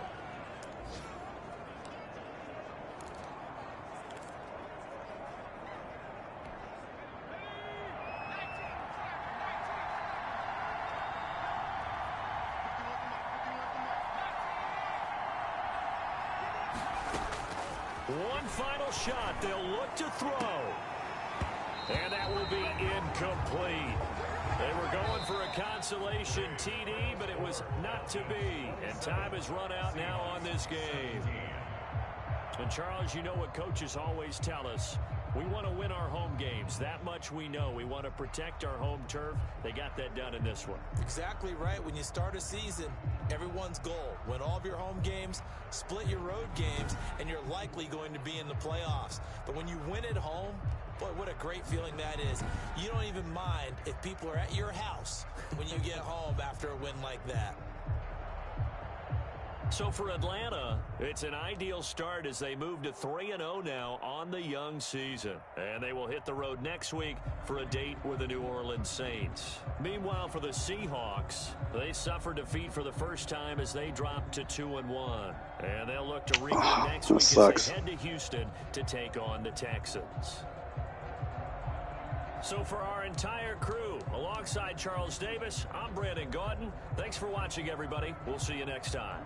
Speaker 4: One final shot. They'll look to throw. And that will be incomplete. They were going for a consolation TD, but it was not to be. And time has run out now on this game. And Charles, you know what coaches always tell us. We want to win our home games. That much we know. We want to protect our home turf. They got that done in this one.
Speaker 6: Exactly right. When you start a season, everyone's goal: win all of your home games, split your road games, and you're likely going to be in the playoffs. But when you win at home, boy, what a great feeling that is. You don't even mind if people are at your house when you get home after a win like that.
Speaker 4: So for Atlanta, it's an ideal start as they move to 3-0 now on the young season. And they will hit the road next week for a date with the New Orleans Saints. Meanwhile, for the Seahawks, they suffered defeat for the first time as they dropped to 2-1. And they'll look to regroup next week as they head to Houston to take on the Texans. So for our entire crew, alongside Charles Davis, I'm Brandon Gaudin. Thanks for watching, everybody. We'll see you next time.